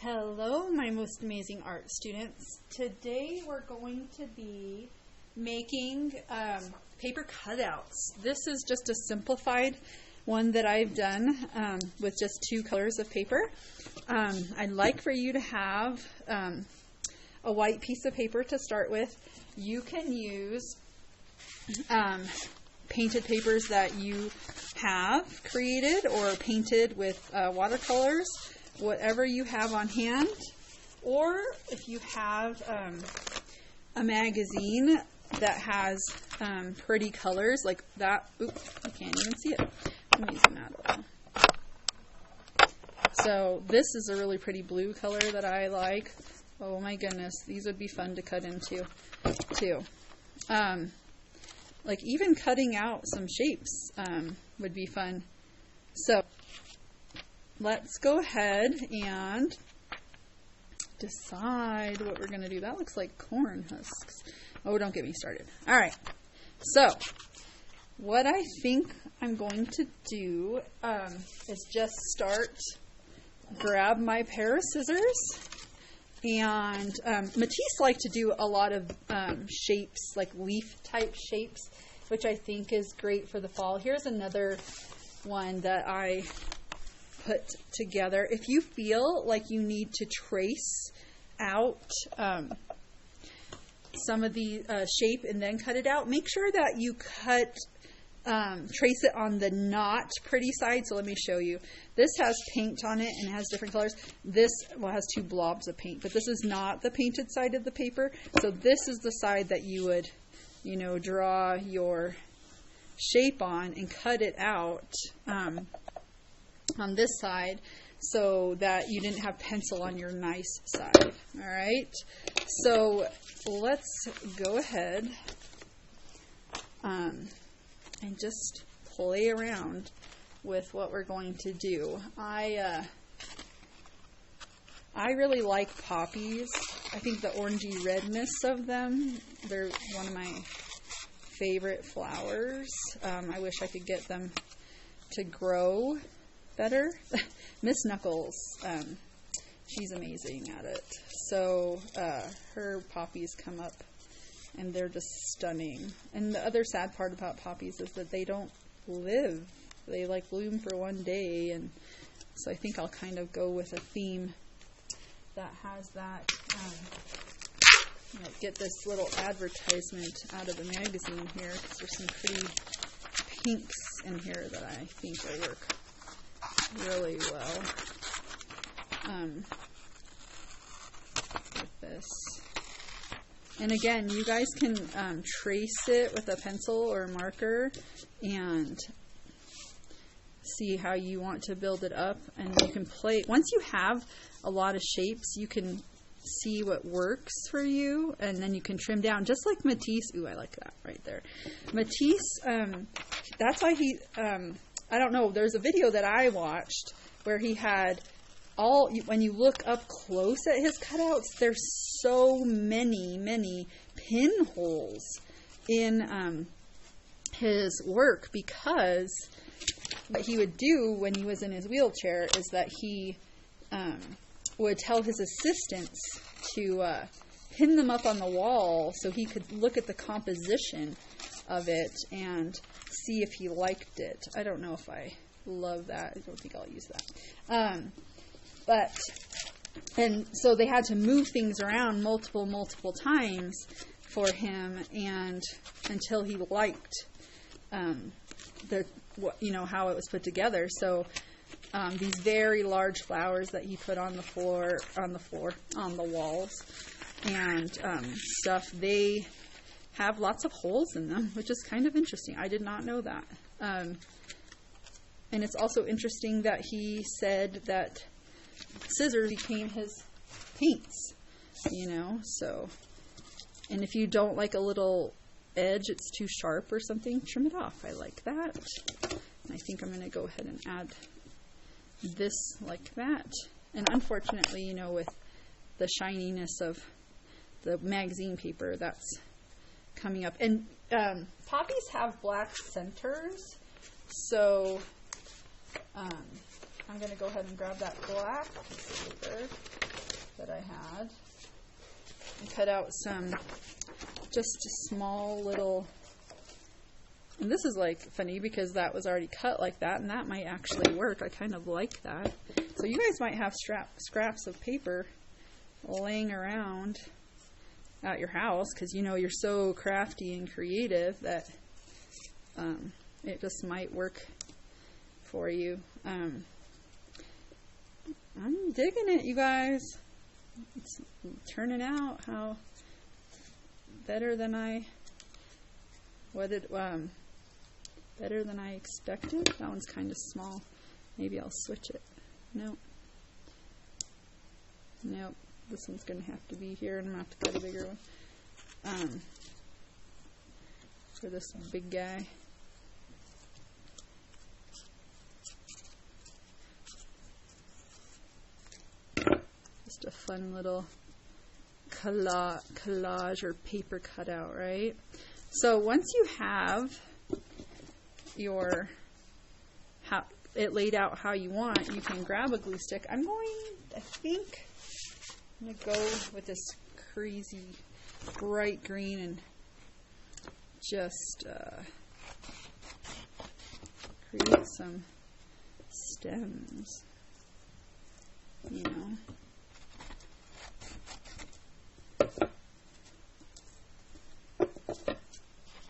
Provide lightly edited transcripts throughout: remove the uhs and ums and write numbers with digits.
Hello, my most amazing art students. Today we're going to be making paper cutouts. This is just a simplified one that I've done with just 2 colors of paper. I'd like for you to have a white piece of paper to start with. You can use painted papers that you have created or painted with watercolors, whatever you have on hand, or if you have a magazine that has pretty colors like that. Oops, I can't even see it. I'm using that a little. So this is a really pretty blue color that I like. Oh my goodness, these would be fun to cut into too. Like even cutting out some shapes would be fun. So let's go ahead and decide what we're going to do. That looks like corn husks. Oh, don't get me started. All right. So what I think I'm going to do is just grab my pair of scissors. And Matisse liked to do a lot of shapes, like leaf type shapes, which I think is great for the fall. Here's another one that I put together. If you feel like you need to trace out some of the shape and then cut it out, make sure that you trace it on the not pretty side. So let me show you. This has paint on it and it has different colors. This has 2 blobs of paint, but this is not the painted side of the paper. So this is the side that you would, draw your shape on and cut it out on this side so that you didn't have pencil on your nice side. All right. So let's go ahead and just play around with what we're going to do. I really like poppies. I think the orangey redness of them, they're one of my favorite flowers. I wish I could get them to grow better. Miss Knuckles, she's amazing at it. So her poppies come up and they're just stunning. And the other sad part about poppies is that they don't live. They like bloom for one day, and so I think I'll kind of go with a theme that has that. Get this little advertisement out of the magazine here, because there's some pretty pinks in here that I think will work really well with this. And again, you guys can trace it with a pencil or a marker and see how you want to build it up. And you can play. Once you have a lot of shapes, you can see what works for you, and then you can trim down, just like Matisse. Ooh, I like that right there. Matisse, that's why he, I don't know, there's a video that I watched where he had when you look up close at his cutouts, there's so many pinholes in his work, because what he would do when he was in his wheelchair is that he would tell his assistants to pin them up on the wall so he could look at the composition of it and see if he liked it. I don't know if I love that. I don't think I'll use that. And so they had to move things around multiple times for him, and until he liked how it was put together. So these very large flowers that he put on the walls and stuff, they have lots of holes in them, which is kind of interesting. I did not know that. And it's also interesting that he said that scissors became his paints, so. And if you don't like a little edge, it's too sharp or something, trim it off. I like that. And I think I'm going to go ahead and add this like that. And unfortunately, with the shininess of the magazine paper, that's coming up. And poppies have black centers, so I'm going to go ahead and grab that black piece of paper had and cut out some just small little, and this is like funny because that was already cut like that, and that might actually work. I kind of like that. So you guys might have scraps of paper laying around at your house because you know you're so crafty and creative that it just might work for you. I'm digging it, you guys. It's turning out how better than I expected. That one's kind of small. Maybe I'll switch it. Nope. This one's gonna have to be here, and I'm gonna have to cut a bigger one for this big guy. Just a fun little collage or paper cutout, right? So once you have it laid out how you want, you can grab a glue stick. I'm going to go with this crazy bright green and just create some stems, you know.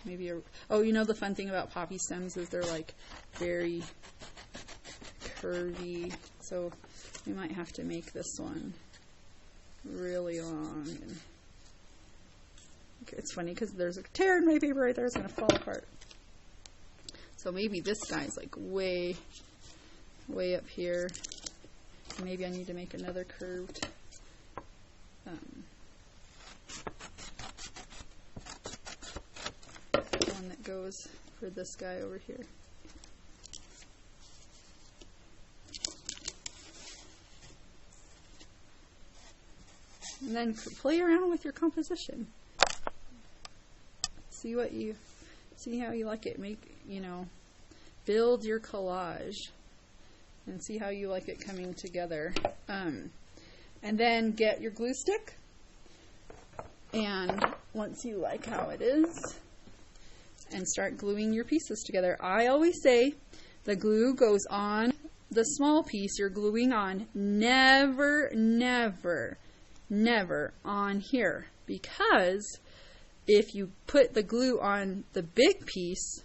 Maybe you know, the fun thing about poppy stems is they're like very curvy, so we might have to make this one really long. And it's funny because there's a tear in my paper right there. It's going to fall apart. So maybe this guy's like way up here. Maybe I need to make another curved one that goes for this guy over here. And then play around with your composition. See how you like it. Build your collage and see how you like it coming together. And then get your glue stick. And once you like how it is, and start gluing your pieces together. I always say the glue goes on the small piece you're gluing on, never on here, because if you put the glue on the big piece,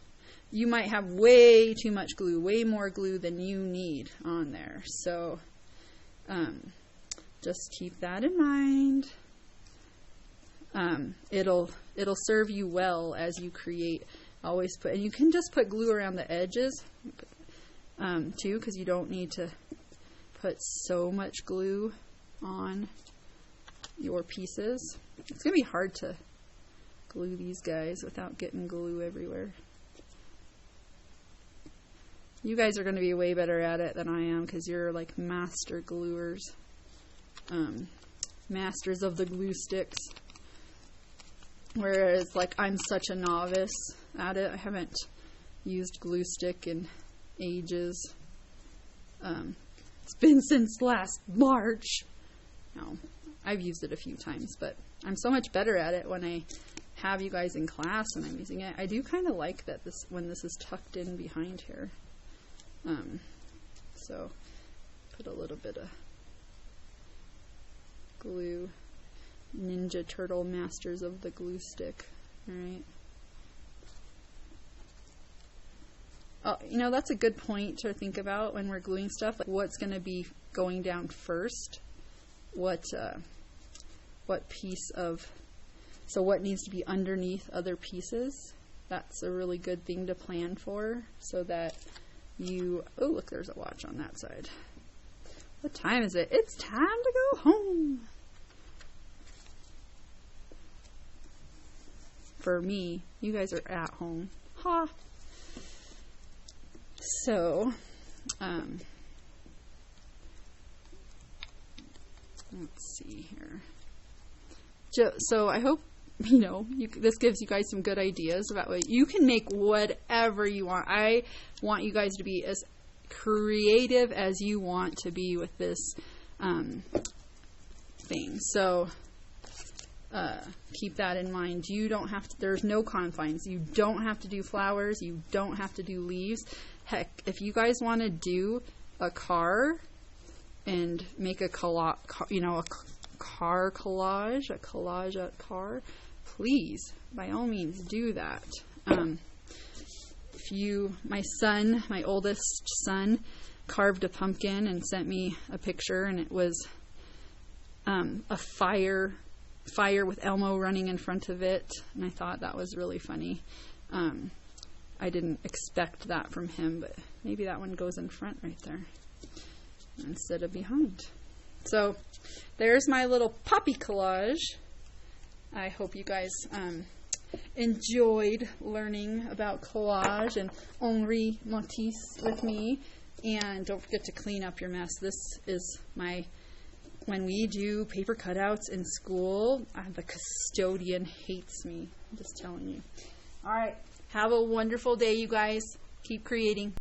you might have way too much glue, way more glue than you need on there. So just keep that in mind. It'll serve you well as you create. Always put, and you can just put glue around the edges too, because you don't need to put so much glue on your pieces. It's gonna be hard to glue these guys without getting glue everywhere. You guys are gonna be way better at it than I am because you're like master gluers, masters of the glue sticks. Whereas, like, I'm such a novice at it. I haven't used glue stick in ages. It's been since last March. No, I've used it a few times, but I'm so much better at it when I have you guys in class and I'm using it. I do kind of like that when this is tucked in behind here. So, put a little bit of glue. Ninja Turtle masters of the glue stick. Alright. Oh, that's a good point to think about when we're gluing stuff. Like, what's going to be going down first? What piece of... So what needs to be underneath other pieces? That's a really good thing to plan for, so that you... Oh, look, there's a watch on that side. What time is it? It's time to go home! For me, you guys are at home. Ha! So, let's see here. So I hope, this gives you guys some good ideas about what you can make whatever you want. I want you guys to be as creative as you want to be with this thing. So keep that in mind. You don't have to, there's no confines. You don't have to do flowers. You don't have to do leaves. Heck, if you guys want to do a car and make a car collage, a car, please, by all means, do that. My oldest son, carved a pumpkin and sent me a picture, and it was a fire with Elmo running in front of it, and I thought that was really funny. I didn't expect that from him, but maybe that one goes in front right there instead of behind. So there's my little poppy collage. I hope you guys enjoyed learning about collage and Henri Matisse with me. And don't forget to clean up your mess. This is when we do paper cutouts in school, the custodian hates me. I'm just telling you. All right. Have a wonderful day, you guys. Keep creating.